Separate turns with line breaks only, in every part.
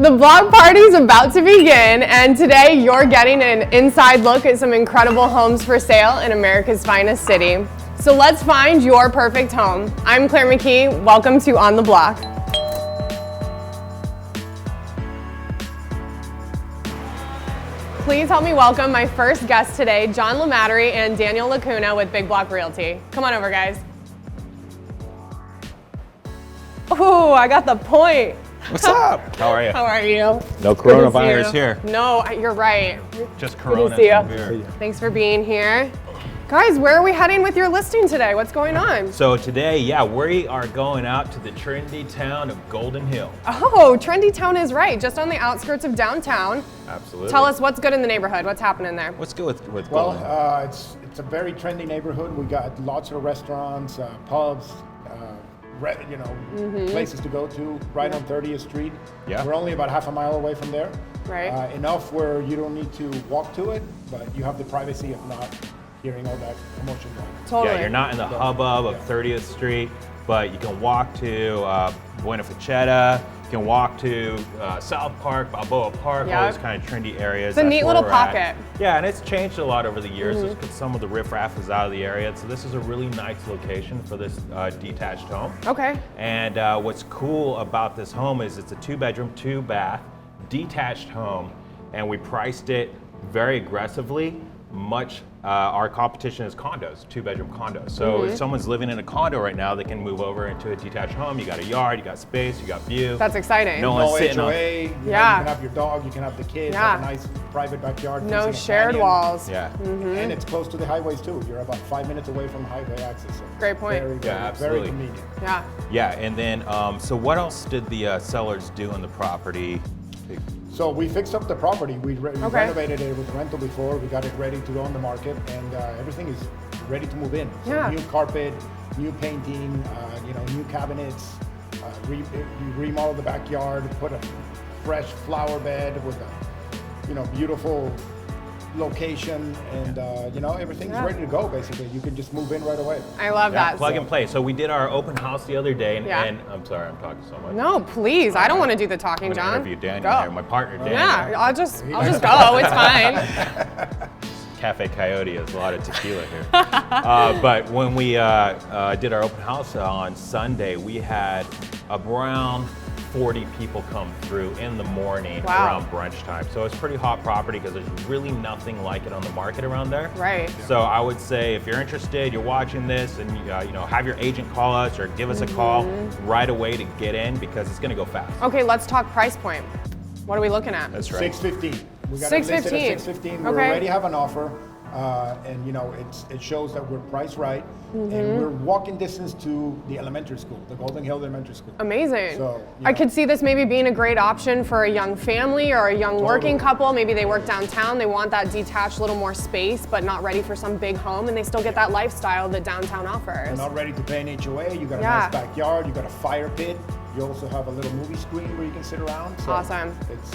The vlog party's about to begin, and today you're getting an inside look at some incredible homes for sale in America's finest city. So let's find your perfect home. I'm Claire McKee. Welcome to On the Block. Please help me welcome my first guests today, John LaMattery and Daniel Lacuna with Big Block Realty. Come on over, guys. Oh, I got the point.
What's up? How are you?
How are you?
No coronavirus here.
No, you're right.
Just corona.
Good to see you. Thanks for being here. Guys, where are we heading with your listing today? What's going on?
So today, we are going out to the trendy town of Golden Hill.
Oh, trendy town is right, just on the outskirts of downtown.
Absolutely.
Tell us what's good in the neighborhood. What's happening there?
What's good with Golden Hill?
Well, it's a very trendy neighborhood. We got lots of restaurants, pubs, places to go to right on 30th Street.
Yeah.
We're only about half a mile away from there.
Right.
Enough where you don't need to walk to it, but you have the privacy of not hearing all that commotion going.
Totally.
Yeah, you're not in the hubbub of 30th Street, but you can walk to Buena Fuchetta, you can walk to South Park, Balboa Park, all those kind of trendy areas.
It's a neat little pocket.
Yeah, and it's changed a lot over the years because some of the riffraff is out of the area. So this is a really nice location for this detached home.
Okay.
And what's cool about this home is it's a 2-bedroom, 2-bath, detached home, and we priced it very aggressively. Our competition is condos, 2-bedroom condos. So if someone's living in a condo right now, they can move over into a detached home. You got a yard, you got space, you got view.
That's exciting.
No one's sitting
HOA, you can have your dog, you can have the kids, have a nice private backyard.
No shared walls.
Yeah.
And it's close to the highways too. You're about 5 minutes away from highway access. So
Great point.
Absolutely.
Very convenient.
Yeah.
Yeah, and then, so what else did the sellers do on the property?
So we fixed up the property. We renovated it with rental before. We got it ready to go on the market, and everything is ready to move in. So new carpet, new painting, new cabinets. We remodeled the backyard, put a fresh flower bed with a beautiful location, and everything's ready to go. Basically, you can just move in right away.
I love that.
Plug and play. So we did our open house the other day, and I'm sorry, I'm talking so much.
No, please. I don't want to do the talking,
I'm
John.
Interview Daniel here, my partner Daniel.
Yeah, I'll just go. It's fine.
Cafe Coyote has a lot of tequila here. But when we did our open house on Sunday, we had around 40 people come through in the morning around brunch time. So it's pretty hot property because there's really nothing like it on the market around there.
Right.
So I would say if you're interested, you're watching this, and have your agent call us or give us a call right away to get in because it's going to it fast.
Okay, let's talk price point. What are we looking at?
That's right.
$615. We got it listed at $615. We already have an offer. And it shows that we're priced right, and we're walking distance to the elementary school, the Golden Hill Elementary School.
Amazing.
So
I could see this maybe being a great option for a young family or a young working couple. Maybe they work downtown, they want that detached little more space, but not ready for some big home, and they still get that lifestyle that downtown offers.
You're not ready to pay an HOA. You got a nice backyard. You got a fire pit. You also have a little movie screen where you can sit around. So
awesome.
It's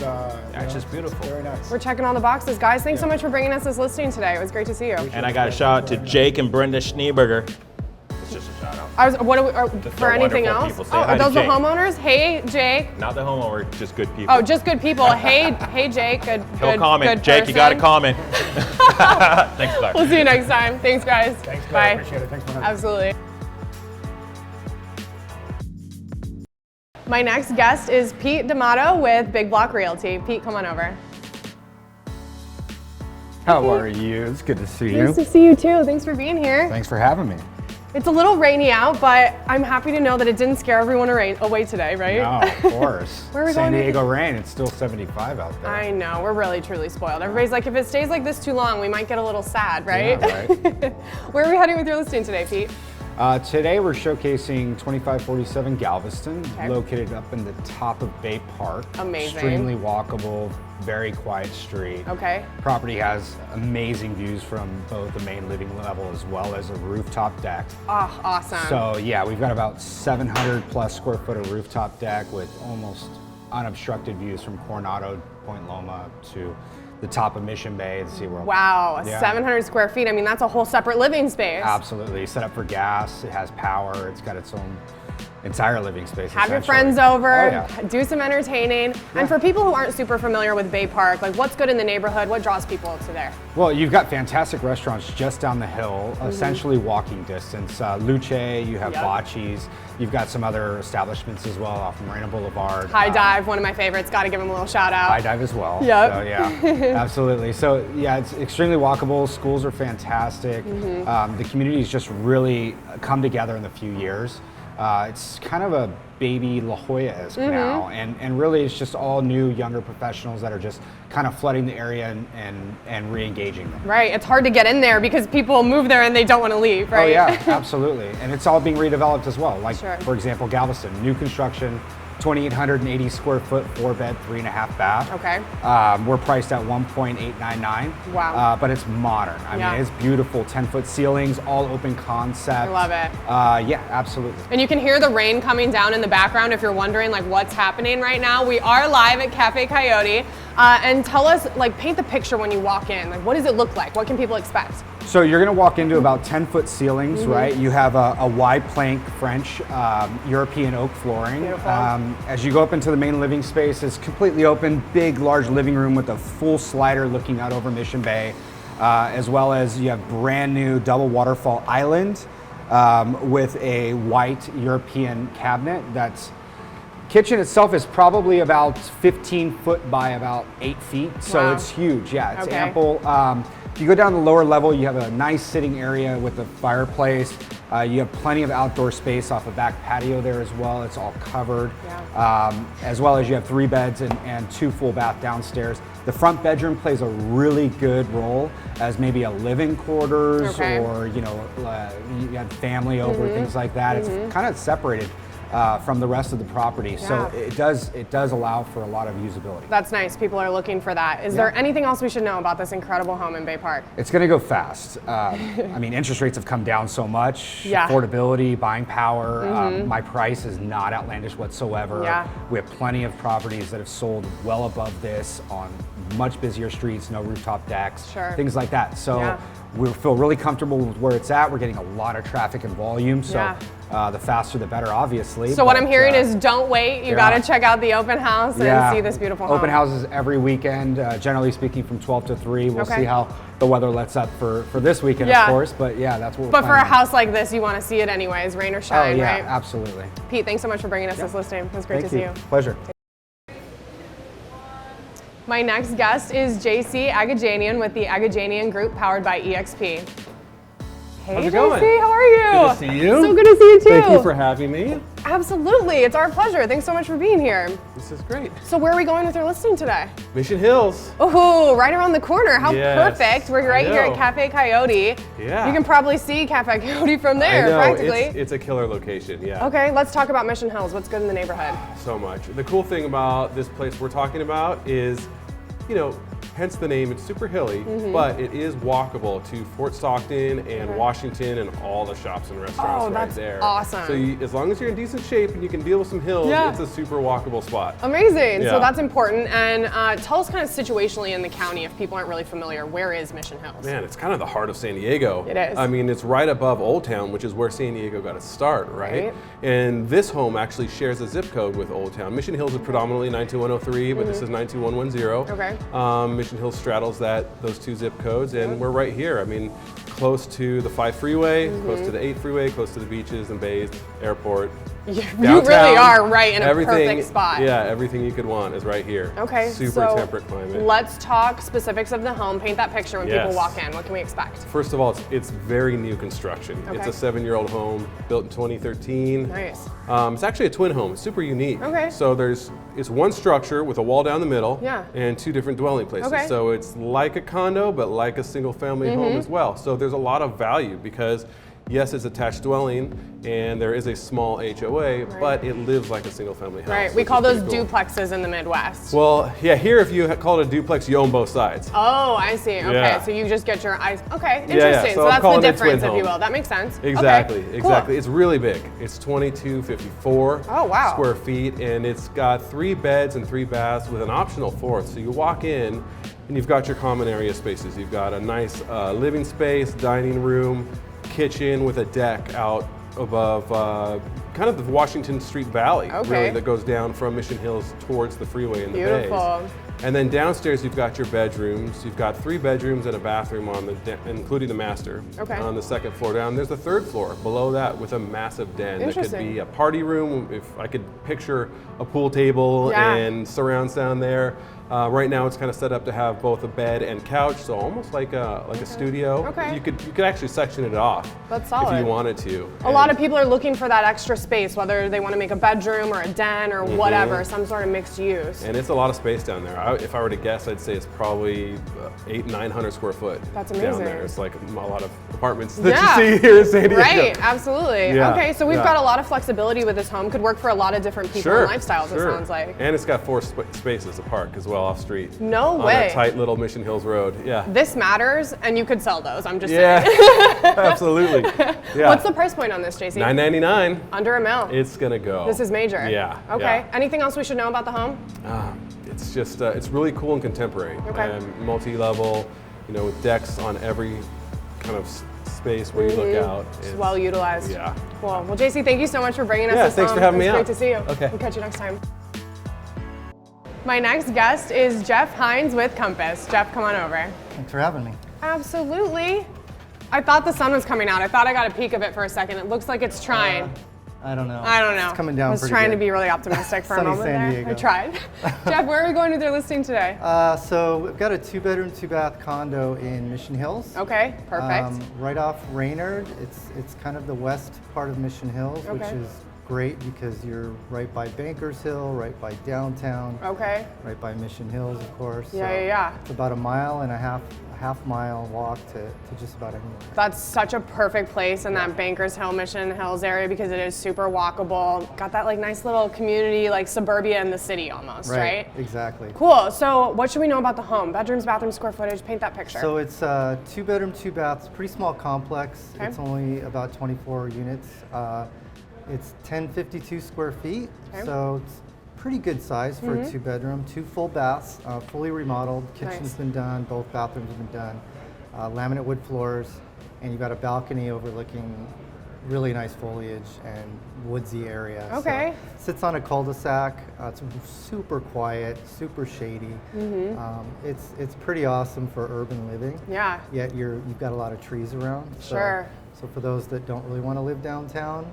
just beautiful.
It's very nice.
We're checking all the boxes, guys. Thanks so much for bringing us this listing today. It was great to see you.
And I got a shout out to Jake and Brenda Schneeberger. It's just a shout out.
For anything else? Are those the homeowners? Hey, Jake.
Not the homeowner, just good people.
Oh, just good people. Hey, Jake.
He'll comment.
Good
Jake,
person.
you got to comment. Thanks, Clark.
We'll see you next time. Thanks, guys.
Thanks, guys.
Bye.
Appreciate it. Thanks for having me.
Absolutely. My next guest is Pete D'Amato with Big Block Realty. Pete, come on over.
How are you? It's good to see you.
Nice to see you too. Thanks for being here.
Thanks for having me.
It's a little rainy out, but I'm happy to know that it didn't scare everyone away today, right?
No, of course.
Where are we
San
going?
Diego rain, it's still 75 out there.
I know, we're really truly spoiled. Everybody's like, if it stays like this too long, we might get a little sad, right?
Yeah, right.
Where are we heading with your listing today, Pete?
Today we're showcasing 2547 Galveston, located up in the top of Bay Park.
Amazing.
Extremely walkable, very quiet street.
Okay.
Property has amazing views from both the main living level as well as a rooftop deck.
Oh, awesome.
So yeah, we've got about 700 plus square foot of rooftop deck with almost unobstructed views from Coronado, Point Loma to the top of Mission Bay and SeaWorld.
Wow, 700 square feet. I mean, that's a whole separate living space.
Absolutely. Set up for gas. It has power. It's got its entire living space.
Have your friends over,
Oh, yeah.
do some entertaining. And for people who aren't super familiar with Bay Park, like what's good in the neighborhood? What draws people to there?
Well, you've got fantastic restaurants just down the hill, essentially walking distance. Luce, you have Bocce's, you've got some other establishments as well off Marina Boulevard.
High Dive, one of my favorites. Got to give them a little shout out.
High Dive as well.
Yep.
So yeah, absolutely. So yeah, it's extremely walkable. Schools are fantastic. The community's just really come together in the few years. It's kind of a baby La Jolla-esque now, and really it's just all new, younger professionals that are just kind of flooding the area and re-engaging them.
Right, it's hard to get in there because people move there and they don't want to leave, right?
Oh yeah, absolutely. And it's all being redeveloped as well. Like
Sure.
for example, Galveston, new construction, 2,880 square foot, 4-bed, 3.5 bath.
Okay.
We're priced at 1.899.
Wow.
But it's modern. I
Yeah.
mean, it's beautiful, 10-foot ceilings, all open concept.
I love it.
Yeah, absolutely.
And you can hear the rain coming down in the background if you're wondering like what's happening right now. We are live at Cafe Coyote. And tell us, like, paint the picture when you walk in. Like, what does it look like? What can people expect?
So you're going to walk into about 10-foot ceilings, right? You have a wide plank French European oak flooring.
Beautiful.
As you go up into the main living space, it's completely open, big, large living room with a full slider looking out over Mission Bay, as well as you have brand new double waterfall island with a white European cabinet. That's kitchen itself is probably about 15 foot by about 8 feet, so
Wow.
it's huge. Yeah, it's
Okay.
ample. If you go down the lower level, you have a nice sitting area with a fireplace. You have plenty of outdoor space off a back patio there as well. It's all covered.
Yeah.
As well as you have 3 beds and 2 full bath downstairs. The front bedroom plays a really good role as maybe a living quarters
Okay.
or you have family over, things like that. It's kind of separated from the rest of the property. So
Yeah.
it does allow for a lot of usability.
That's nice. People are looking for that. Is there anything else we should know about this incredible home in Bay Park?
It's going to go fast. I mean, interest rates have come down so much.
Yeah.
Affordability, buying power. My price is not outlandish whatsoever.
Yeah.
We have plenty of properties that have sold well above this on much busier streets, no rooftop decks,
Sure.
things like that. So
Yeah.
we feel really comfortable with where it's at. We're getting a lot of traffic and volume. So
Yeah.
the faster the better, obviously.
So what I'm
but,
hearing is don't wait. You got to check out the open house and see this beautiful home.
Open houses every weekend, generally speaking from 12 to 3. We'll
Okay.
see how the weather lets up for this weekend,
Yeah.
of course. But yeah, that's what we're
But for a
planning on.
house like this, you want to see it anyways, rain or
Oh
shine,
yeah,
right?
absolutely.
Pete, thanks so much for bringing us this listing. It was great
Thank
to see
you.
you.
Pleasure.
My next guest is JC Agajanian with the Agajanian Group, powered by EXP. Hey,
How's it
JC,
going?
how are you?
Good to see you.
So good to see you too.
Thank you for having me.
Absolutely, it's our pleasure. Thanks so much for being here.
This is great.
So where are we going with your listing today?
Mission Hills.
Oh, right around the corner. How
Yes,
perfect. We're right
I
here at
know.
Cafe Coyote.
Yeah.
You can probably see Cafe Coyote from there,
I know,
practically.
it's a killer location, yeah.
Okay, let's talk about Mission Hills. What's good in the neighborhood?
So much. The cool thing about this place we're talking about is, hence the name, it's super hilly, but it is walkable to Fort Stockton and Washington and all the shops and restaurants
Oh,
right
that's
there.
awesome.
So as long as you're in decent shape and you can deal with some hills,
Yeah.
it's a super walkable spot.
Amazing. So
Yeah.
that's important. And tell us kind of situationally in the county, if people aren't really familiar, where is Mission Hills?
Man, it's kind of the heart of San Diego.
It is.
I mean, it's right above Old Town, which is where San Diego got its start, right? And this home actually shares a zip code with Old Town. Mission Hills is predominantly 92103, but this is 92110.
Okay.
Mission Hills straddles those 2 zip codes, and we're right here. I mean, close to the 5 freeway, close to the 8 freeway, close to the beaches and bays, airport.
You
Downtown,
really are right in a
everything,
perfect spot.
Yeah, everything you could want is right here.
Okay,
Super
so
temperate climate.
let's talk specifics of the home. Paint that picture when people
Yes.
walk in. What can we expect?
First of all, it's very new construction. It's
Okay.
a 7-year-old home built in 2013.
Nice.
It's actually a twin home. It's super unique.
Okay.
So it's one structure with a wall down the middle
Yeah.
and 2 different dwelling places.
Okay.
So it's like a condo, but like a single family home as well. So there's a lot of value because yes, it's attached dwelling and there is a small HOA, but it lives like a single family house.
Right. We
which
call
is
those
pretty cool.
duplexes in the Midwest.
Well, yeah, here if you call it a duplex, you own both sides.
Oh, I see. Okay,
Yeah.
so you just get your eyes. Okay,
yeah.
interesting.
So
So
I'm
that's the
calling it a
difference,
twin
if you
home.
will. That makes sense.
Exactly,
Okay,
exactly.
cool.
It's really big. It's 2254
Oh, wow.
square feet, and it's got 3 beds and 3 baths with an optional 4th. So you walk in, and you've got your common area spaces. You've got a nice living space, dining room, kitchen with a deck out above, kind of the Washington Street Valley,
Okay.
really, that goes down from Mission Hills towards the freeway in the
Beautiful.
bays. And then downstairs, you've got your bedrooms. You've got 3 bedrooms and a bathroom including the master,
Okay.
on the 2nd floor down. There's the 3rd floor below that with a massive den that could
Interesting.
be a party room. If I could picture a pool table
Yeah.
and surrounds down there. Right now, it's kind of set up to have both a bed and couch, so almost like a studio.
Okay.
You could actually section it off.
That's solid.
If you wanted to.
A lot of people are looking for that extra space, whether they want to make a bedroom or a den or whatever, some sort of mixed use.
And it's a lot of space down there. If I were to guess, I'd say it's probably 800-900 square foot.
That's
down
amazing.
there. It's like a lot of apartments that
Yeah.
you see here in San Diego.
Right, absolutely.
Yeah,
Okay, so we've
yeah.
got a lot of flexibility with this home. Could work for a lot of different people
Sure,
and lifestyles,
sure.
it sounds like.
And it's got 4 spaces to park as well off street.
No
on
way.
that tight little Mission Hills road. Yeah.
This matters, and you could sell those, I'm just
Yeah.
saying.
Absolutely. Yeah.
What's the price point on this, JC?
$999.
Under $1 million.
It's gonna go.
This is major.
Yeah.
Okay.
yeah.
Anything else we should know about the home?
It's just it's really cool and contemporary.
Okay.
And multi-level, with decks on every kind of space where you look out.
It's well utilized.
Yeah.
Cool. Well, JC, thank you so much for bringing us
Yeah,
this
thanks
home.
for having me
It's
out.
great to see you.
Okay.
We'll catch you next time. My next guest is Jeff Hines with Compass. Jeff, come on over.
Thanks for having me.
Absolutely. I thought the sun was coming out. I thought I got a peek of it for a second. It looks like it's trying.
I don't know.
I don't know.
It's coming down
I was
pretty
trying to
good.
be really optimistic for a
Sunny
moment
San
there.
Diego.
I tried. Jeff, where are we going with your listing today?
So we've got a 2-bedroom, 2-bath condo in Mission Hills.
Okay, perfect.
Right off Raynard. It's kind of the west part of Mission Hills, which
Okay.
is great because you're right by Bankers Hill, right by downtown,
Okay.
right by Mission Hills, of course.
Yeah,
So
yeah, yeah.
It's about a mile and a half mile walk to just about anywhere.
That's such a perfect place in that Bankers Hill, Mission Hills area because it is super walkable. Got that like nice little community, like suburbia in the city almost, right?
Exactly.
Cool. So what should we know about the home? Bedrooms, bathrooms, square footage, paint that picture.
So it's 2-bedroom, 2-baths, pretty small complex.
Okay.
It's only about 24 units. It's 1052 square feet,
Okay.
so it's pretty good size for a 2-bedroom. 2 full baths, fully remodeled. Kitchen's
Nice.
been done, both bathrooms have been done. Laminate wood floors, and you've got a balcony overlooking really nice foliage and woodsy area.
Okay.
So, sits on a cul-de-sac. It's super quiet, super shady. It's pretty awesome for urban living.
Yeah.
Yet you've got a lot of trees around.
Sure.
So for those that don't really want to live downtown,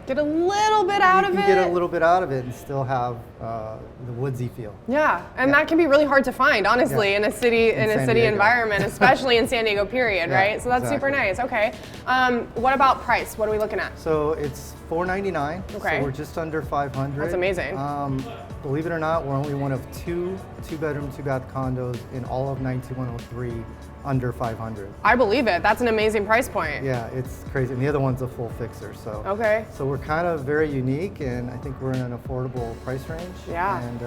Get a little bit out
you
of
can
it.
get a little bit out of it and still have the woodsy feel.
Yeah, and
Yeah.
that can be really hard to find, honestly,
Yeah.
in a city
In San
city
Diego.
environment, especially in San Diego. Period,
Yeah,
right? So that's super
exactly.
nice. Okay. What about price? What are we looking at?
So it's $499.
Okay.
So we're just under $500.
That's amazing.
Believe it or not, we're only one of 2-bedroom, 2-bath condos in all of 19103 under $500.
I believe it. That's an amazing price point.
Yeah, it's crazy. And the other one's a full fixer. So
Okay.
So we're kind of very unique, and I think we're in an affordable price range.
Yeah.
And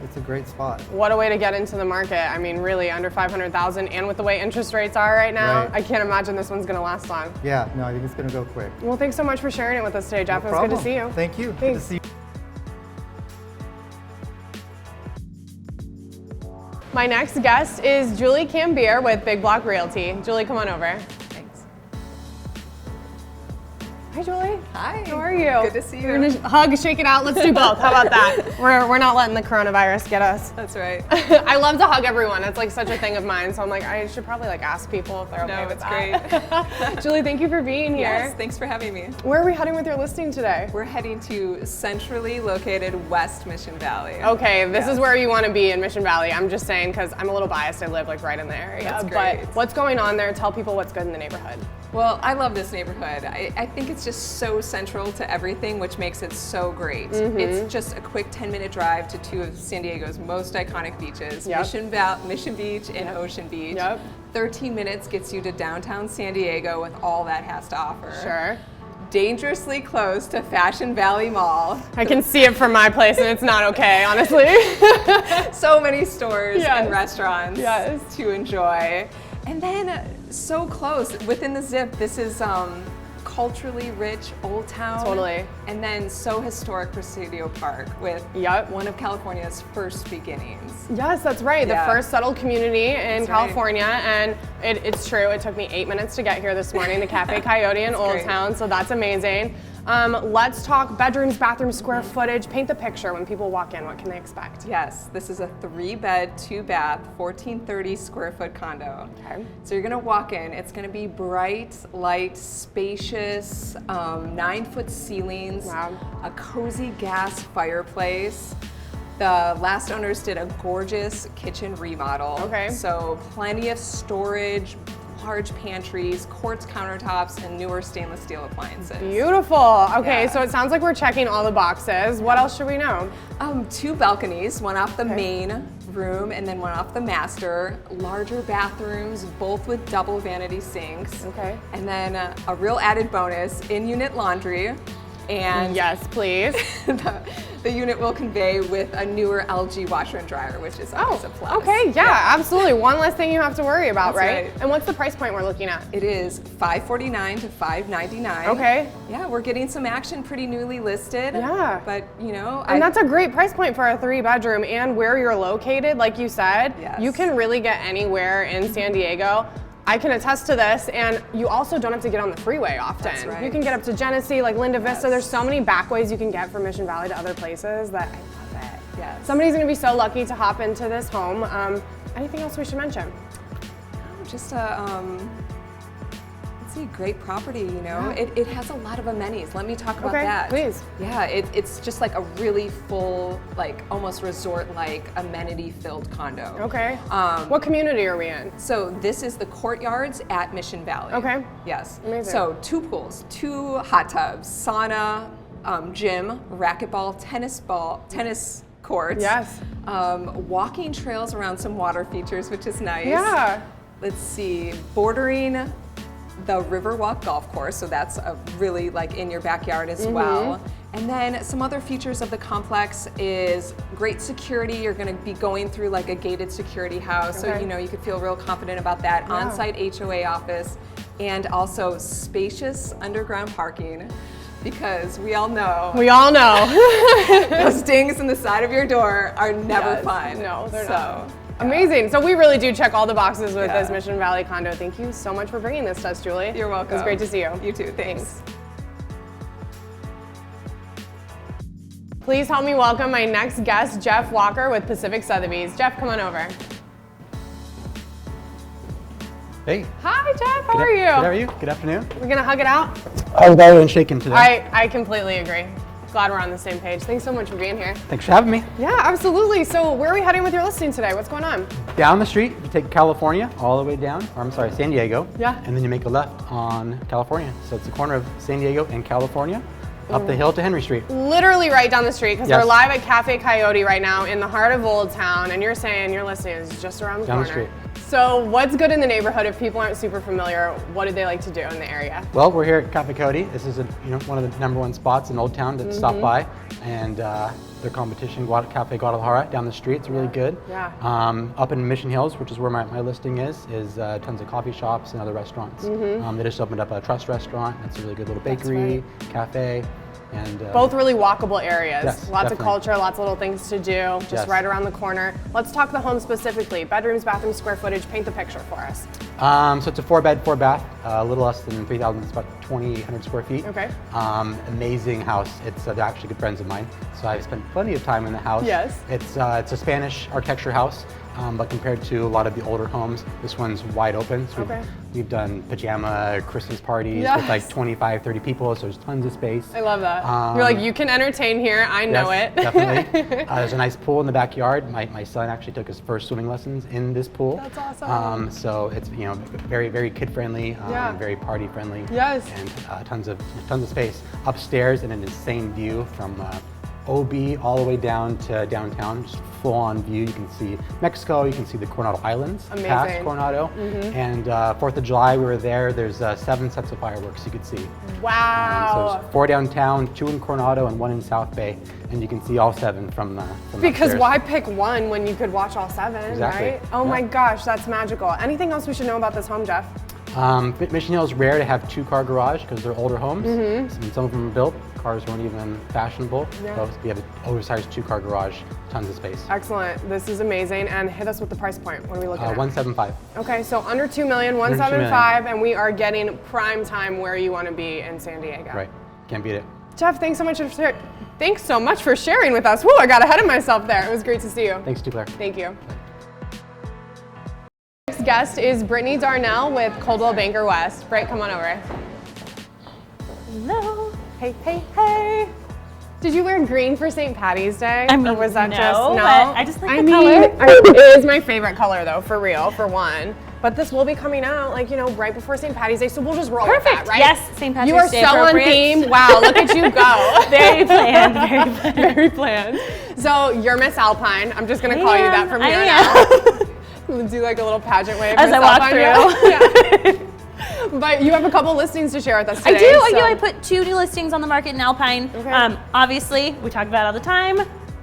it's a great spot.
What a way to get into the market. I mean, really, under 500,000, and with the way interest rates are right now,
Right.
I can't imagine this one's gonna last long.
Yeah, no, I think it's going to go quick.
Well, thanks so much for sharing it with us today, Jeff.
No
It was good to
problem.
see you.
Thank you. Good to
Thanks.
see you.
My next guest is Julie Cambier with Big Block Realty. Julie, come on over.
Thanks.
Hi, Julie.
Hi.
How are you?
Good to see you.
We're gonna hug, shake it out. Let's do both. How about that? We're not letting the coronavirus get us.
That's right.
I love to hug everyone. It's like such a thing of mine. So I'm like, I should probably like ask people if they're okay
No,
with
it's
that. Great. Julie, thank you for being here.
Yes, thanks for having me.
Where are we heading with your listing today?
We're heading to centrally located West Mission Valley.
Okay, this
Yes.
is where you want to be in Mission Valley. I'm just saying because I'm a little biased. I live like right in the area.
That's
But
great.
what's going on there? Tell people what's good in the neighborhood.
Well, I love this neighborhood. I think it's just so central to everything, which makes it so great.
Mm-hmm.
It's just a quick 10-minute drive to 2 of San Diego's most iconic beaches,
Yep.
Mission Beach and Ocean Beach.
Yep.
13 minutes gets you to downtown San Diego with all that has to offer.
Sure.
Dangerously close to Fashion Valley Mall.
I can see it from my place and it's not okay, honestly.
So many stores
Yes.
and restaurants
Yes.
to enjoy. And then so close, within the zip, this is culturally rich Old Town.
Totally.
And then so historic Presidio Park with
Yep.
one of California's first beginnings.
Yes, that's right.
Yeah.
The first settled community in
That's right.
California, and it's true. It took me 8 minutes to get here this morning. The Cafe Coyote in
That's
Old
great.
Town, so that's amazing. Let's talk bedrooms, bathrooms, square footage. Paint the picture when people walk in. What can they expect?
Yes, this is a 3-bed, 2-bath, 1,430 square foot condo.
Okay.
So you're gonna walk in, it's gonna be bright, light, spacious, 9-foot ceilings,
Wow.
a cozy gas fireplace. The last owners did a gorgeous kitchen remodel.
Okay.
So plenty of storage, large pantries, quartz countertops, and newer stainless steel appliances.
Beautiful. Okay,
Yeah.
so it sounds like we're checking all the boxes. What else should we know?
2 balconies, one off the
Okay.
main room and then one off the master. Larger bathrooms, both with double vanity sinks.
Okay.
And then a real added bonus, in-unit laundry. And
Yes, please.
the unit will convey with a newer LG washer and dryer, which is always a plus.
Okay, yeah, absolutely. One less thing you have to worry about,
That's
right?
right.
And what's the price point we're looking at?
It is $549 to $599.
Okay.
Yeah, we're getting some action, pretty newly listed.
Yeah.
But you know,
And that's a great price point for a 3-bedroom, and where you're located, like you said,
Yes.
you can really get anywhere in San Diego. I can attest to this, and you also don't have to get on the freeway often.
That's right.
You can get up to Genesee, like Linda Vista.
Yes.
There's so many backways you can get from Mission Valley to other places that I love it.
Yes.
Somebody's gonna be so lucky to hop into this home. Anything else we should mention?
Just a let's see, great property, you know. It has a lot of amenities. Let me talk about
Okay,
that.
please.
Yeah, it's just like a really full, like almost resort-like amenity-filled condo.
Okay. What community are we in?
So this is the courtyards at Mission Valley.
Okay.
Yes.
Amazing.
So 2 pools, 2 hot tubs, sauna, gym, racquetball, tennis courts.
Yes.
Walking trails around some water features, which is nice.
Yeah.
Let's see, bordering the Riverwalk Golf Course, so that's a really like in your backyard as well. And then some other features of the complex is great security. You're going to be going through like a gated security house, so
Okay.
you know you could feel real confident about that.
Yeah.
On-site HOA office, and also spacious underground parking. Because we all know
We all know.
those dings in the side of your door are never
Yes.
fun.
No, they're
so,
not. Amazing. So we really do check all the boxes with
Yeah.
this Mission Valley condo. Thank you so much for bringing this to us, Julie.
You're welcome.
It was great to see you.
You too. Thanks.
Please help me welcome my next guest, Jeff Walker with Pacific Sotheby's. Jeff, come on over.
Hey.
Hi, Jeff. How are you?
Good, how are you? Good afternoon.
We're gonna hug it out.
I was better than shaking today.
I completely agree. Glad we're on the same page. Thanks so much for being here.
Thanks for having me.
Yeah, absolutely. So where are we heading with your listing today? What's going on?
Down the street, you take California all the way down, or I'm sorry, San Diego.
Yeah.
And then you make a left on California. So it's the corner of San Diego and California, up the hill to Henry Street.
Literally right down the street, because
Yes.
we're live at Cafe Coyote right now in the heart of Old Town, and you're saying your listing is just around the
Down the
corner.
street.
So what's good in the neighborhood if people aren't super familiar? What do they like to do in the area?
Well, we're here at Cafe Coyote. This is one of the #1 spots in Old Town to stop by, and their competition, Cafe Guadalajara, down the street. It's really good.
Yeah.
Up in Mission Hills, which is where my listing is tons of coffee shops and other restaurants. They just opened up a Trust restaurant. It's a really good little bakery, cafe, and
Both really walkable areas.
Yes,
Lots of
definitely.
culture, lots of little things to do, just
Yes.
right around the corner. Let's talk the home specifically. Bedrooms, bathrooms, square footage. Paint the picture for us.
So it's a 4-bed, 4-bath, a little less than 3,000. It's about 2,800 square feet.
Okay.
Amazing house. They're actually good friends of mine, so I've spent plenty of time in the house.
Yes.
It's a Spanish architecture house, but compared to a lot of the older homes, this one's wide open. So
Okay.
we've done pajama Christmas parties
Yes.
with like 25, 30 people, so there's tons of space.
I love that. You're like, you can entertain here. I know
Yes,
it.
Definitely. There's a nice pool in the backyard. My son actually took his first swimming lessons in this pool.
That's awesome.
So it's very very kid friendly,
Yeah.
very party friendly.
Yes.
And tons of space upstairs, and an insane view from OB all the way down to downtown. Just full on view. You can see Mexico. You can see the Coronado Islands past
Amazing.
Coronado. And 4th of July we were there. There's 7 sets of fireworks you could see. So
Wow.
there's 4 downtown, 2 in Coronado, and 1 in South Bay, and you can see all 7 from
Because
upstairs.
why pick one when you could watch all 7,
Exactly.
right? Oh my
Yeah.
gosh, that's magical. Anything else we should know about this home, Jeff?
Mission Hill is rare to have 2-car garage because they're older homes. And some of them are built. Cars weren't even fashionable.
Yeah.
So we have an oversized 2-car garage, tons of space.
Excellent. This is amazing. And hit us with the price point. What are we looking at?
175.
Okay, so under 2 million, 175, and we are getting prime time where you want to be in San Diego.
Right. Can't beat it.
Jeff, thanks so much for sharing with us. Whoa, I got ahead of myself there. It was great to see you.
Thanks, Claire.
Thank you. Next guest is Brittany Darnell with Coldwell Banker West. Britt, come on over.
Hello.
Hey, hey, hey. Did you wear green for St. Patty's Day?
I mean,
or was that
no,
just no?
but I just like the
color.
color.
It is my favorite color though, for real, for one. But this will be coming out, like, you know, right before St. Patty's Day, so we'll just roll with that, right?
Yes, St. Patrick's
You are
Day
so on
appropriate.
theme. Wow, look at you go.
Very planned, very planned.
Very planned. So you're Miss Alpine. I'm just gonna call you that from here on
I
out. We'll do like a little pageant wave
As
Miss
I walk
Alpine,
through.
yeah. But you have a couple listings to share with us today.
I do.
so-
I put 2 new listings on the market in Alpine.
Okay.
Obviously, we talk about it all the time.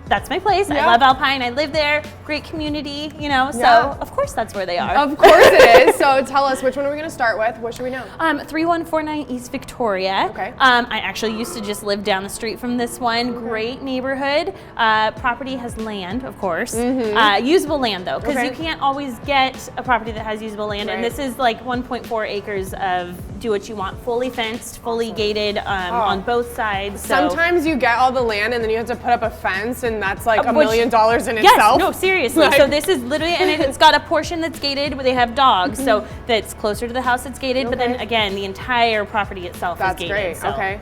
That's my place.
Yeah.
I love Alpine. I live there. Great community, you know, so
Yeah.
of course that's where they are.
Of course it is. So tell us, which one are we going to start with? What should we know?
3149 East Victoria.
Okay.
I actually used to just live down the street from this one. Great neighborhood. Property has land, of course. Usable land though, because
Okay.
you can't always get a property that has usable land. And
Right.
this is like 1.4 acres of do what you want, fully fenced, fully gated on both sides. So
Sometimes you get all the land and then you have to put up a fence, and that's like $1
which-
million in
Yes,
itself.
no, seriously.
Like-
So this is literally, and it's got a portion that's gated where they have dogs, so that's closer to the house that's gated. But then
Okay.
again, the entire property itself
That's
is gated.
great.
So.
Okay.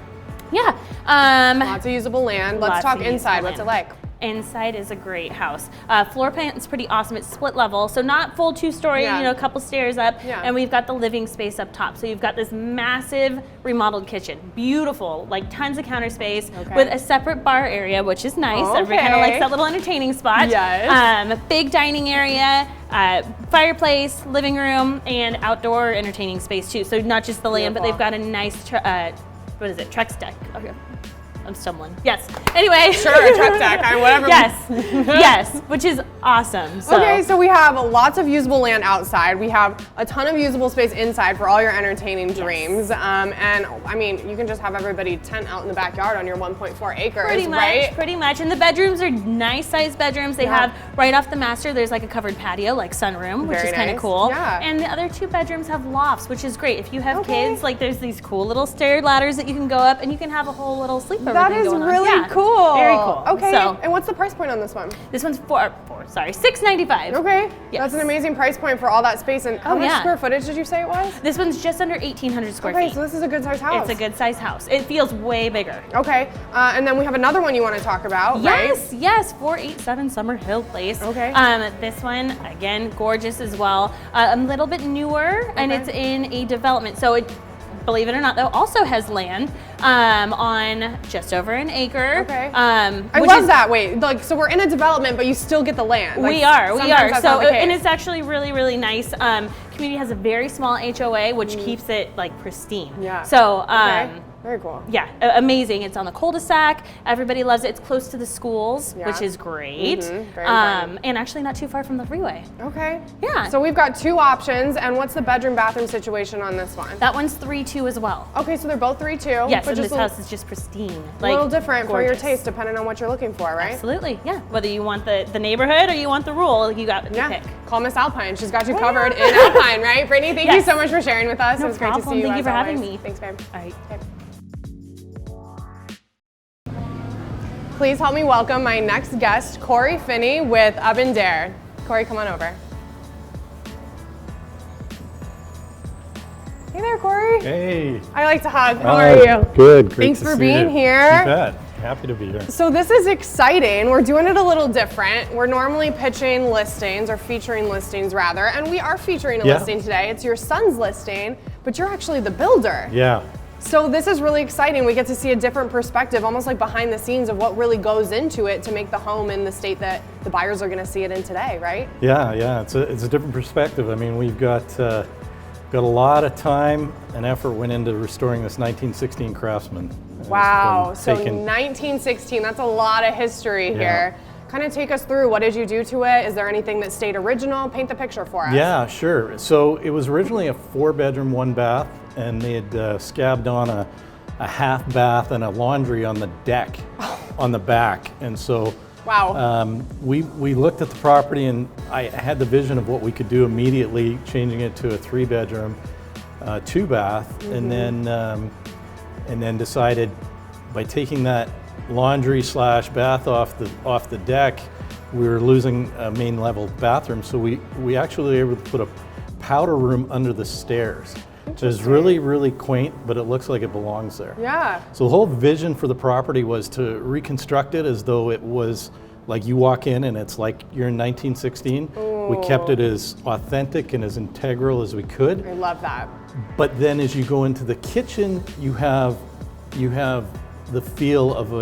Yeah.
Lots of usable land. Let's
Lots
talk
of usable
inside. What's it
land.
like?
Inside is a great house. Floor plan is pretty awesome. It's split level, so not full 2-story,
Yeah.
you know, a couple stairs up.
Yeah.
And we've got the living space up top. So you've got this massive remodeled kitchen. Beautiful, like tons of counter space
Okay.
with a separate bar area, which is nice. Everybody kind of
Okay.
likes that little entertaining spot.
Yes.
A big dining area, fireplace, living room, and outdoor entertaining space too. So not just the land, but
Beautiful.
they've got a nice, what is it, Trex deck. Okay. I'm stumbling. Yes. Anyway.
Sure, a truck deck, whatever.
Yes. Yes, which is awesome. So.
Okay, so we have lots of usable land outside. We have a ton of usable space inside for all your entertaining dreams. And I mean, you can just have everybody tent out in the backyard on your 1.4 acres,
Pretty much,
right?
pretty much. And the bedrooms are nice sized bedrooms. They
Yeah.
have right off the master, there's like a covered patio, like sunroom, which
Very
is kind of
nice.
cool.
Yeah.
And the other 2 bedrooms have lofts, which is great. If you have
Okay.
kids, like there's these cool little stair ladders that you can go up and you can have a whole little sleepover
That
thing
is
going on.
really
Yeah,
cool.
Very cool.
Okay,
So
and what's the price point on this one?
this one's $695.
Okay,
Yes.
that's an amazing price point for all that space. And how
Oh,
much
yeah.
square footage did you say it was?
This one's just under 1,800 square
Okay,
feet.
so this is a good size house.
It's a good size house. It feels way bigger.
Okay, and then we have another one you want to talk about, right?
Yes, yes, 487 Summer Hill Place.
Okay.
This one, again, gorgeous as well. A little bit newer, and
Okay.
it's in a development. So it, believe it or not, though, also has land on just over an acre.
Okay.
I
I love that. Wait, like, so we're in a development, but you still get the land. Like,
We are.
sometimes that's
So,
not the
and
case.
it's actually really, really nice. Community has a very small HOA, which keeps it like pristine.
Yeah.
So,
Okay. Very cool.
yeah, amazing. It's on the cul-de-sac. Everybody loves it. It's close to the schools,
Yeah.
which is great.
Very important.
And actually not too far from the freeway.
Okay.
Yeah.
So we've got 2 options, and what's the bedroom bathroom situation on this one?
That one's 3-2 as well.
Okay, so they're both 3-2.
Yes,
but
and
just
this house is just pristine.
a little different for your
gorgeous.
taste, depending on what you're looking for, right?
Absolutely, yeah. Whether you want the neighborhood or you want the rural, you got to
Yeah.
pick.
Call Miss Alpine. She's got you covered in Alpine, right? Brittany, thank you
Yes.
so much for sharing with us.
No
It was great to
problem.
see you.
Thank you
as
for having
always.
me.
Thanks, babe.
All right.
Okay. Please help me welcome my next guest, Corey Finney with Up and Dare. Corey, come on over. Hey there, Corey.
Hey.
I like to hug. How are you?
Good. Great
Thanks
to
for
see
being
you.
here.
You bet. Happy to be here.
So this is exciting. We're doing it a little different. We're normally pitching listings, or featuring listings rather, and we are featuring a
Yeah.
listing today. It's your son's listing, but you're actually the builder.
Yeah.
So this is really exciting. We get to see a different perspective, almost like behind the scenes of what really goes into it to make the home in the state that the buyers are gonna see it in today, right?
Yeah. It's a different perspective. I mean, we've got a lot of time and effort went into restoring this 1916 Craftsman. It's
Wow,
been
so
taken-
1916, that's a lot of history
Yeah.
here. Kind of take us through, what did you do to it? Is there anything that stayed original? Paint the picture for us.
Yeah, sure. So it was originally a 4-bedroom, 1-bath, and they had scabbed on a half bath and a laundry on the deck on the back. And so
Wow.
we looked at the property, and I had the vision of what we could do immediately, changing it to a 3-bedroom, 2-bath, and then decided by taking that laundry slash bath off the deck, we were losing a main level bathroom. So we actually were able to put a powder room under the stairs. So it's really, really quaint, but it looks like it belongs there.
Yeah.
So the whole vision for the property was to reconstruct it as though it was like you walk in and it's like you're in 1916.
Ooh.
We kept it as authentic and as integral as we could.
I love that.
But then as you go into the kitchen, you have the feel of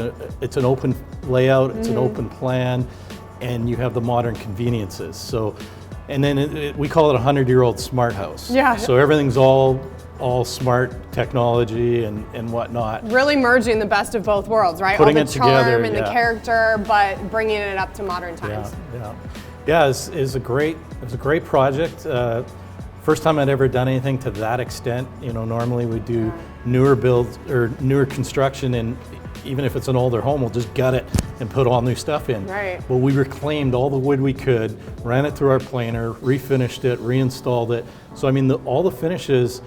it's an open layout, it's an open plan, and you have the modern conveniences. So, and then we call it a 100-year-old smart house.
Yeah.
So everything's all smart technology and whatnot.
Really merging the best of both worlds, right?
Putting
all the
it
charm
together,
and the character, but bringing it up to modern times.
Yeah, it's a great project. First time I'd ever done anything to that extent. You know, normally we do newer builds or newer construction, and even if it's an older home, we'll just gut it and put all new stuff in.
Right.
Well, we reclaimed all the wood we could, ran it through our planer, refinished it, reinstalled it. So I mean, all the finishes,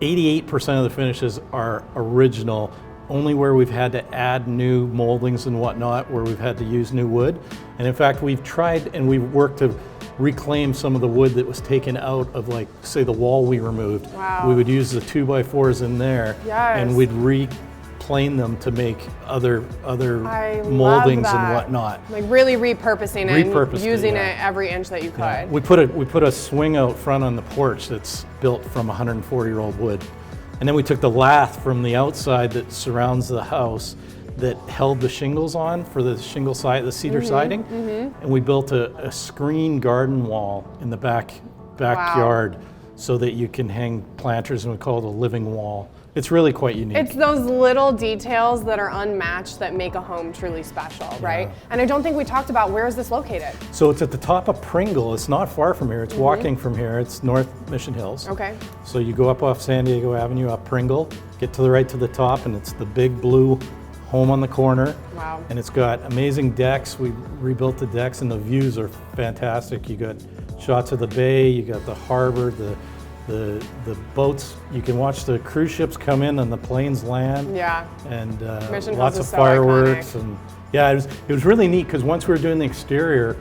88% of the finishes are original. Only where we've had to add new moldings and whatnot, where we've had to use new wood. And in fact, we've tried and we've worked to reclaim some of the wood that was taken out of, like, say, the wall we removed.
Wow.
We would use the 2x4s in there,
Yes.
and we'd replane them to make other
I love
moldings
that.
and whatnot.
Like really repurposing it
Repurposed
and
it,
using
yeah.
it every inch that you could.
Yeah. We put a swing out front on the porch that's built from 140-year-old wood. And then we took the lath from the outside that surrounds the house that held the shingles on for the shingle side, the cedar siding, and we built a screen garden wall in the backyard so that you can hang planters, and we call it a living wall. It's really quite unique.
It's those little details that are unmatched that make a home truly special, right? And I don't think we talked about, where is this located?
So it's at the top of Pringle. It's not far from here. It's walking from here. It's North Mission Hills.
Okay.
So you go up off San Diego Avenue, up Pringle, get to the right to the top, and it's the big blue home on the corner.
Wow.
And it's got amazing decks. We rebuilt the decks, and the views are fantastic. You got shots of the bay, you got the harbor, the boats. You can watch the cruise ships come in and the planes land.
Yeah.
And
Mission
lots
Hills
of
is so
fireworks.
iconic.
And yeah, it was really neat, because once we were doing the exterior,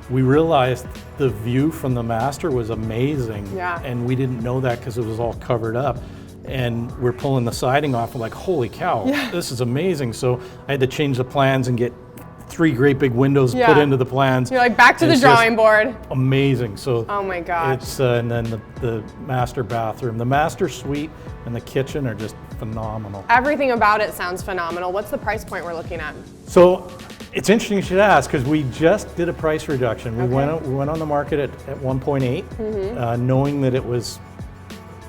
we realized the view from the master was amazing.
Yeah.
And we didn't know that because it was all covered up. And we're pulling the siding off, and like, holy cow, this is amazing. So I had to change the plans and get 3 great big windows put into the plans.
You're like, back to
And
the
it's just
drawing board.
Amazing. So
Oh my gosh.
it's and then the master bathroom, the master suite, and the kitchen are just phenomenal.
Everything about it sounds phenomenal. What's the price point we're looking at?
So it's interesting you should ask, because we just did a price reduction. We went on the market at 1.8, knowing that it was,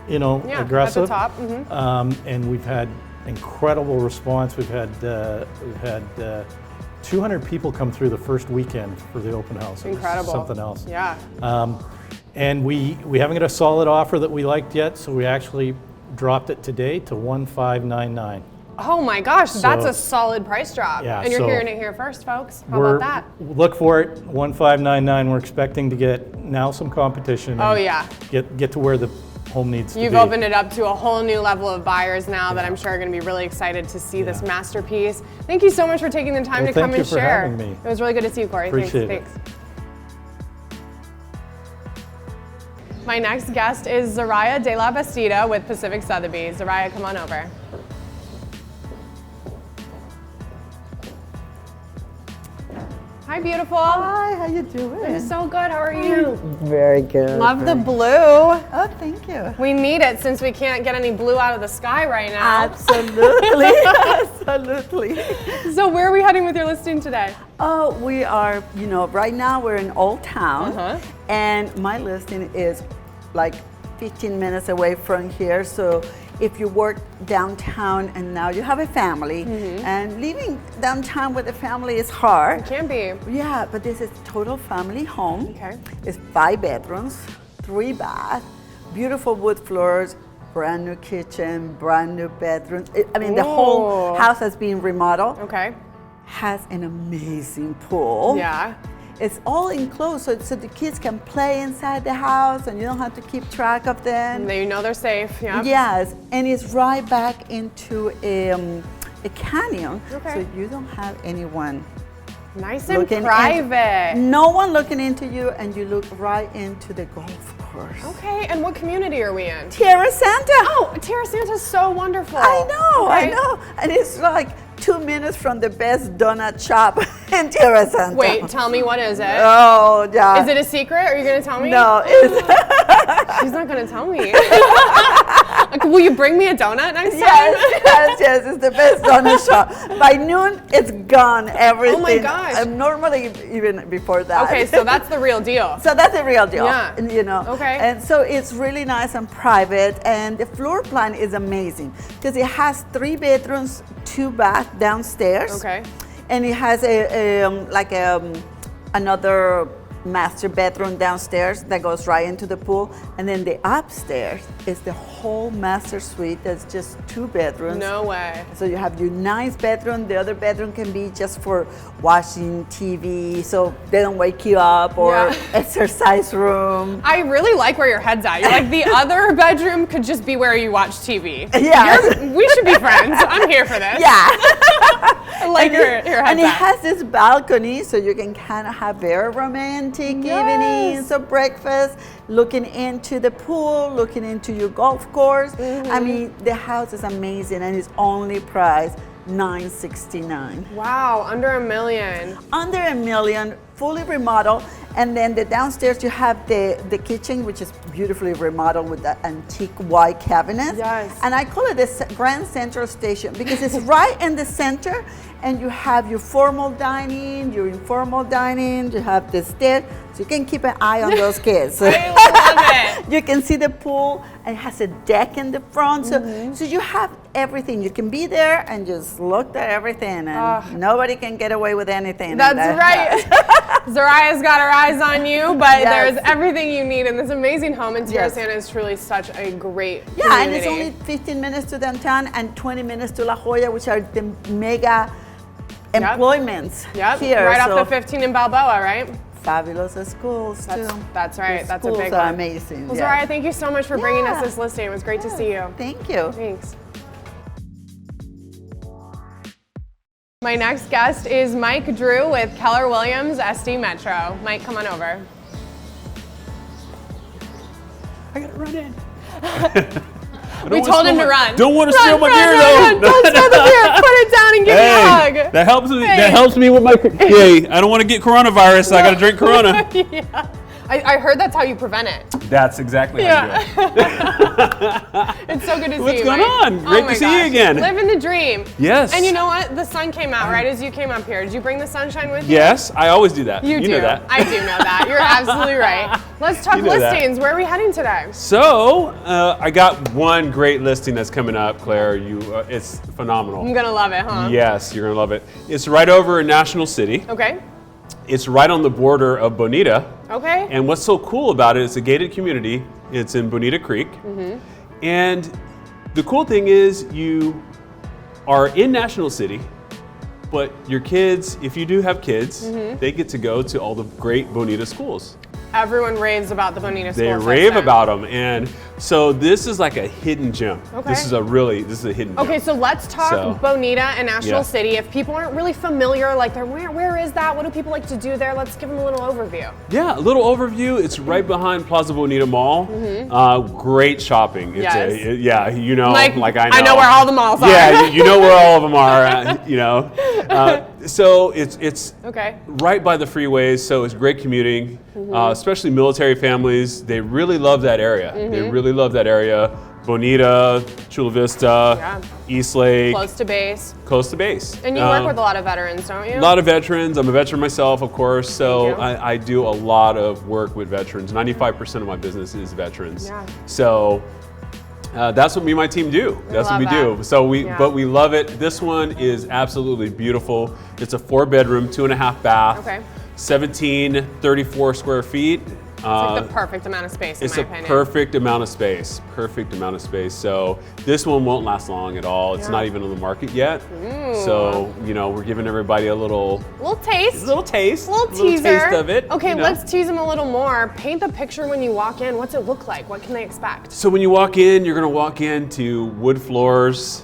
aggressive.
At the top.
And we've had incredible response. We've had 200 people come through the first weekend for the open house. It was
Incredible.
something else.
Yeah.
And we haven't got a solid offer that we liked yet, so we actually dropped it today to 1,599.
Oh my gosh, that's
So-
a solid price drop.
Yeah,
And you're
so
hearing it here first, folks. How about that?
Look for it, 1,599. We're expecting to get now some competition.
Oh,
and
yeah.
Get to where the home needs
You've
to be.
opened it up to a whole new level of buyers now that I'm sure are going to be really excited to see this masterpiece. Thank you so much for taking the time
Well,
to come
thank you
and
for
share.
having me.
It was really good to see you, Corey.
Appreciate it.
Thanks. My next guest is Zaraya De La Bastida with Pacific Sotheby's. Zaraya, come on over. Hi, beautiful.
Hi, how you doing?
I'm so good. How are you?
Very good.
Love the blue.
Oh, thank you.
We need it since we can't get any blue out of the sky right now.
Absolutely, absolutely.
So where are we heading with your listing today?
Oh, we are, right now we're in Old Town, and my listing is like 15 minutes away from here. So if you work downtown and now you have a family, and living downtown with a family is hard.
It can be.
Yeah, but this is total family home.
Okay.
It's 5 bedrooms, 3 baths, beautiful wood floors, brand new kitchen, brand new bedroom. The whole
Ooh.
house has been remodeled.
Okay.
Has an amazing pool.
Yeah.
It's all enclosed, so the kids can play inside the house and you don't have to keep track of them.
And you know they're safe. Yeah.
Yes, and it's right back into a canyon,
Okay.
so you don't have anyone
Nice and
looking
private.
no one looking into you, and you look right into the golf course.
Okay, and what community are we in?
Tierra Santa.
Oh, Tierra Santa's so wonderful.
I know, I
Okay.
know. And it's like 2 minutes from the best donut shop in Tierra Santa.
Wait, tell me, what is it?
Oh, yeah.
Is it a secret? Are you going to tell me?
No, it's
She's not going to tell me. Will you bring me a donut next time?
yes, it's the best donut shop. By noon, it's gone, everything.
Oh my gosh.
Normally, even before that.
Okay, so that's the real deal.
So that's the real deal.
Yeah.
You know.
Okay.
And so it's really nice and private, and the floor plan is amazing because it has 3 bedrooms, 2 baths downstairs.
Okay.
And it has another master bedroom downstairs that goes right into the pool, and then the upstairs is the whole master suite that's just 2 bedrooms.
No way.
So you have your nice bedroom. The other bedroom can be just for watching TV, so they don't wake you up, or
Yeah.
exercise room.
I really like where your head's at. You're like, the other bedroom could just be where you watch TV.
Yeah.
We should be friends. I'm here for this.
Yeah.
I like your head's
and it
at.
has this balcony, so you can kind of have very romantic evenings or breakfast, looking into the pool, looking into your golf course. I mean, the house is amazing, and it's only priced $969.
Wow, under $1 million.
Under $1 million, fully remodeled. And then the downstairs, you have the kitchen, which is beautifully remodeled with the antique white cabinets.
Yes.
And I call it the Grand Central Station because it's right in the center, and you have your formal dining, your informal dining, you have the stairs, so you can keep an eye on those kids.
I love it.
You can see the pool, and it has a deck in the front, so you have everything. You can be there and just look at everything, and nobody can get away with anything.
That's right. Zariah's got her eyes on you, but
Yes.
there's everything you need in this amazing home, and Tierra
Yes.
Santa is truly such a great
Yeah,
community.
and it's only 15 minutes to downtown and 20 minutes to La Jolla, which are the mega employments
Yep,
here.
right
so
off the 15 in Balboa, right?
fabulous schools too.
That's right.
The
That's a
schools
big
are
one.
amazing.
Well,
yeah.
Zariah, thank you so much for bringing us
Yeah.
this listing. It was great to see you.
Thank you.
Thanks. My next guest is Mike Drew with Keller Williams SD Metro. Mike, come on over.
I gotta run in.
We told him to run.
Don't want to
Run,
steal my
run,
beer
run,
though.
run. Don't steal the beer. Put it down and give me a hug.
That helps me.
Hey.
That helps me with my. Hey, I don't want to get coronavirus, so I gotta drink Corona.
Yeah. I heard that's how you prevent it.
That's exactly how you do it.
It's so good to see
What's
you,
going
Mike.
on?
Oh
Great
my
to see you
gosh.
again.
Living the dream.
Yes.
And you know what? The sun came out right as you came up here. Did you bring the sunshine with you?
Yes, I always do that.
You do.
know that.
I do know that. You're absolutely right. Let's talk
You know that.
listings. Where are we heading today?
So I got one great listing that's coming up, Claire. It's phenomenal.
I'm gonna love it, huh?
Yes, you're gonna love it. It's right over in National City.
Okay.
It's right on the border of Bonita.
Okay.
And what's so cool about it, it's a gated community. It's in Bonita Creek. And the cool thing is you are in National City, but your kids, if you do have kids, they get to go to all the great Bonita schools.
Everyone raves about the Bonita
They
school
rave
system.
about them. And so this is like a hidden gem.
Okay.
This is a hidden gem.
Okay, so let's talk
So,
Bonita and National
yeah.
City. If people aren't really familiar, like where is that? What do people like to do there? Let's give them a little overview.
Yeah, a little overview. It's right behind Plaza Bonita Mall. Great shopping. It's
Yes.
yeah, you know, like I know.
I know where all the malls are.
Yeah, you know where all of them are. You know, so it's
Okay.
right by the freeways, so it's great commuting, especially military families. They really love that area. They really love that area. Bonita, Chula Vista,
Yeah.
East Lake,
Close to base.
close to base.
And you work with a lot of veterans, don't you?
A lot of veterans. I'm a veteran myself, of course, so
Thank you.
I do a lot of work with veterans. 95% of my business is veterans.
Yeah.
So that's what me and my team do. That's what we
love
do.
that.
So
Yeah.
but we love it. This one is absolutely beautiful. It's a 4-bedroom, 2.5 bath.
Okay.
1734 square feet.
It's like the perfect amount of space, in
It's
my
a
opinion.
perfect amount of space. Perfect amount of space. So this one won't last long at all. It's
Yeah.
not even on the market yet. So, you know, we're giving everybody a little
taste.
little taste.
Little teaser.
taste of it.
Okay,
you know.
let's tease them a little more. Paint the picture when you walk in. What's it look like? What can they expect?
So when you walk in, you're gonna walk into wood floors,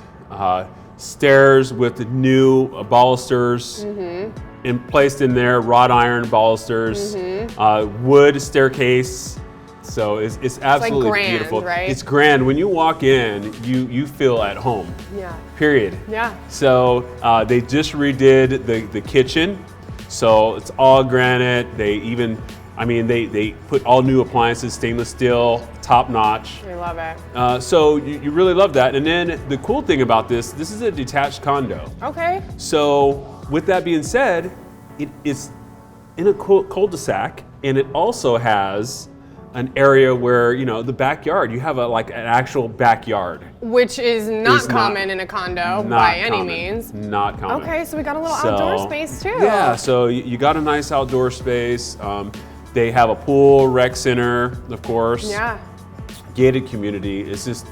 stairs with the new balusters and placed in there, wrought iron balusters, wood staircase. So it's absolutely
grand,
beautiful.
right?
It's grand. When you walk in, you feel at home.
Yeah.
Period.
Yeah.
So they just redid the kitchen. So it's all granite. They put all new appliances, stainless steel, top notch.
I love it.
So you really love that. And then the cool thing about this is a detached condo.
Okay.
So with that being said, it's in a cul-de-sac, and it also has an area where, the backyard, you have an actual backyard.
Which is not
Is
common in a condo
Not
by any
common.
means.
Not common.
Okay, so we got a little outdoor space too.
Yeah, so you got a nice outdoor space. They have a pool, rec center, of course.
Yeah.
Gated community. It's just,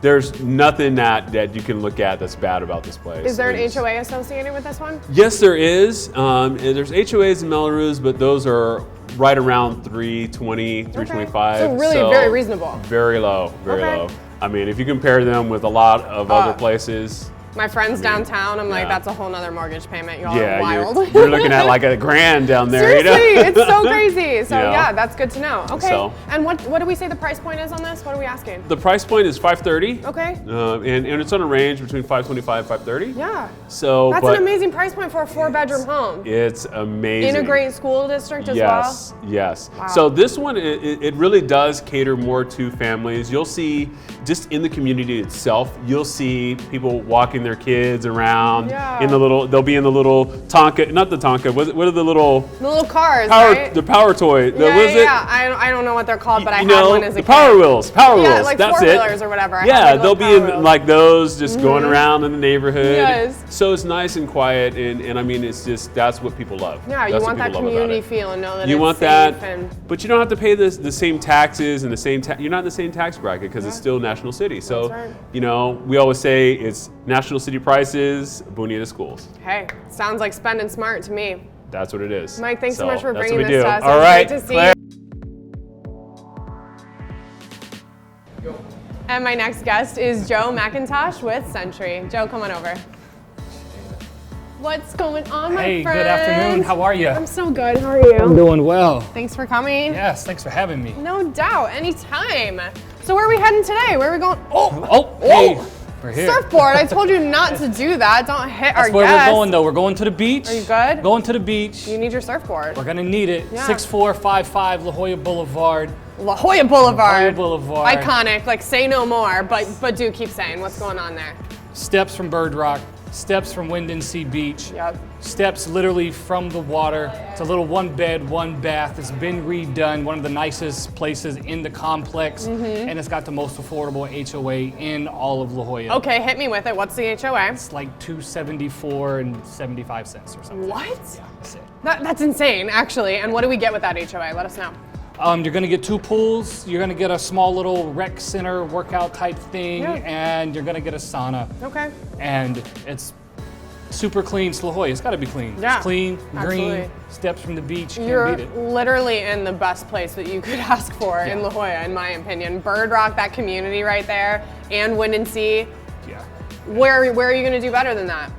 there's nothing that you can look at that's bad about this place.
Is there an HOA associated with this one?
Yes, there is. There's HOAs in Melrose, but those are right around 320, 325.
So really very reasonable.
Very low, very
Okay.
low. I mean, if you compare them with a lot of other places,
My friend's downtown, I'm like,
yeah.
that's a whole nother mortgage payment. Y'all
yeah,
are wild.
you're looking at like $1,000 down there.
Seriously, it's so crazy. So
Yeah.
yeah, that's good to know. Okay,
So-
and what do we say the price point is on this? What are we asking?
The price point is $530.
Okay.
And it's on a range between $525 and $530.
Yeah.
So,
That's
but
an amazing price point for a 4-bedroom home.
it's amazing.
In a great school district as
Yes, yes.
Wow.
So this one, it really does cater more to families. You'll see, just in the community itself, you'll see people walking their kids around
Yeah.
they'll be in the little Tonka, not the Tonka, what are the little
well. The little cars,
power,
right?
the power toy,
yeah,
what is it?
yeah. I don't know what they're called, but I
You
had
know,
one as a
the
kid.
Power Wheels, Power
Yeah,
Wheels,
like
that's
four-wheelers
it.
or whatever. I
Yeah,
had, like,
they'll
little
be in
Power Wheels.
like those, just going around in the neighborhood.
Yes.
So it's nice and quiet, and I mean, it's just, that's what people love.
Yeah, you
That's
want
what
that
people love about
community
it.
feel and know that
You
it's
want
safe
that,
and
but you don't have to pay the same taxes and the same you're not in the same tax bracket because it's still National City. So,
That's right.
we always say it's National City prices, Bonita schools.
hey, sounds like spending smart to me.
That's what it is.
Mike, thanks so much for
that's
bringing
what we
this
do.
to us. It
All
was
right,
great to see
Claire.
you. And my next guest is Joe McIntosh with Century. Joe, come on over. What's going on, my
Hey,
friend?
good afternoon. How are you?
I'm so good. How are you?
I'm doing well.
Thanks for coming.
Yes, thanks for having me.
No doubt. Anytime. So where are we heading today? Where are we going?
Hey, we're here.
Surfboard. I told you not to do that. Don't hit our
That's where
guests.
we're going though. We're going to the beach.
Are you good?
Going to the beach.
You need your surfboard.
We're gonna need it.
Yeah.
6455 La Jolla Boulevard.
La Jolla Boulevard.
La Jolla Boulevard.
Iconic. Like, say no more, but do keep saying what's going on there.
Steps from Bird Rock. Steps from Wind and Sea Beach.
Yep.
Steps literally from the water. It's a little 1-bed, 1-bath. It's been redone. One of the nicest places in the complex. And it's got the most affordable HOA in all of La Jolla.
Okay, hit me with it. What's the HOA?
It's like $274 and 75 cents or something.
What?
Yeah, that's it.
That's insane, actually. And what do we get with that HOA? Let us know.
You're gonna get 2 pools, you're gonna get a small little rec center workout type thing,
Yeah.
and you're gonna get a sauna.
Okay.
And it's super clean. It's La Jolla, it's gotta be clean.
Yeah,
It's clean, green,
absolutely.
steps from the beach, can't
You're
beat it.
literally in the best place that you could ask for in La Jolla, in my opinion. Bird Rock, that community right there, and Wind and Sea.
Yeah.
Where are you gonna do better than that?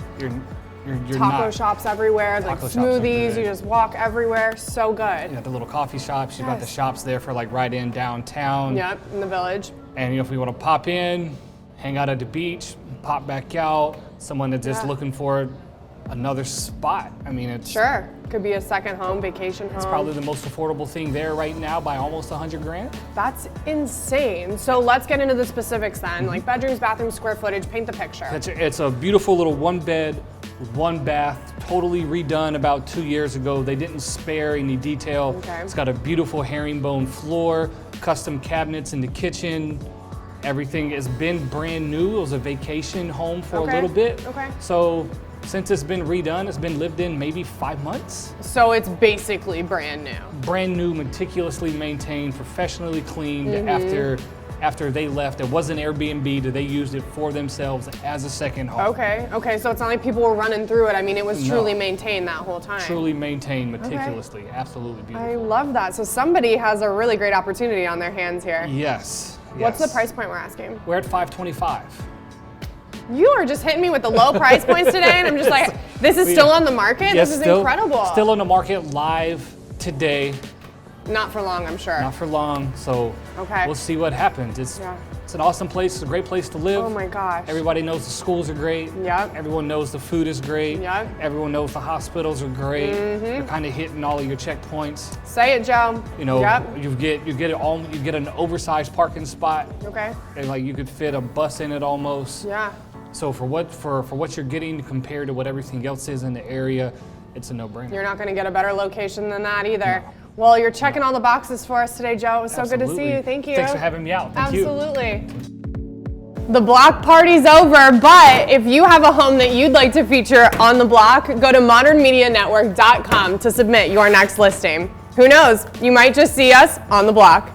You're
Taco
not.
shops everywhere, like
Taco shops
smoothies,
everywhere.
you just walk everywhere, so good.
You got the little coffee shops, you've got the
Yes.
shops there for like right in downtown.
Yep, in the village.
And if we wanna pop in, hang out at the beach, pop back out, someone that's just
Yeah.
looking for another spot. I mean, it's
Sure, could be a second home, vacation home.
It's probably the most affordable thing there right now by almost $100,000.
That's insane. So let's get into the specifics then, like bedrooms, bathrooms, square footage, paint the picture.
It's a beautiful little 1-bed, 1-bath, totally redone about 2 years ago. They didn't spare any detail.
Okay.
It's got a beautiful herringbone floor, custom cabinets in the kitchen. Everything has been brand new. It was a vacation home for
Okay.
a little bit.
Okay.
So since it's been redone, it's been lived in maybe 5 months.
So it's basically brand new.
Brand new, meticulously maintained, professionally cleaned
Mm-hmm.
after they left. It wasn't Airbnb, they used it for themselves as a second home.
Okay, so it's not like people were running through it. I mean, it was
No.
truly maintained that whole time.
Truly maintained meticulously, absolutely beautiful.
I love that. So somebody has a really great opportunity on their hands here.
Yes.
What's the
yes.
price point we're asking?
We're at $525.
You are just hitting me with the low price points today, and I'm just like, this is still on the market?
Yes,
this is incredible.
Still on the market live today.
Not for long, I'm sure.
Not for long, so we'll see what happens. It's an awesome place. It's a great place to live.
Oh my gosh.
Everybody knows the schools are great.
Yep.
Everyone knows the food is great.
Yep.
Everyone knows the hospitals are great. You're kind of hitting all of your checkpoints.
Say it, Joe.
You know, you get an oversized parking spot.
Okay.
And like you could fit a bus in it almost.
Yeah.
So for what you're getting compared to what everything else is in the area, it's a no-brainer.
You're not going to get a better location than that either. No. Well, you're checking all the boxes for us today, Joe. It was so good to see you. Thank you.
Thanks for having me out. Thank you.
Absolutely. The block party's over, but if you have a home that you'd like to feature on the block, go to modernmedianetwork.com to submit your next listing. Who knows? You might just see us on the block.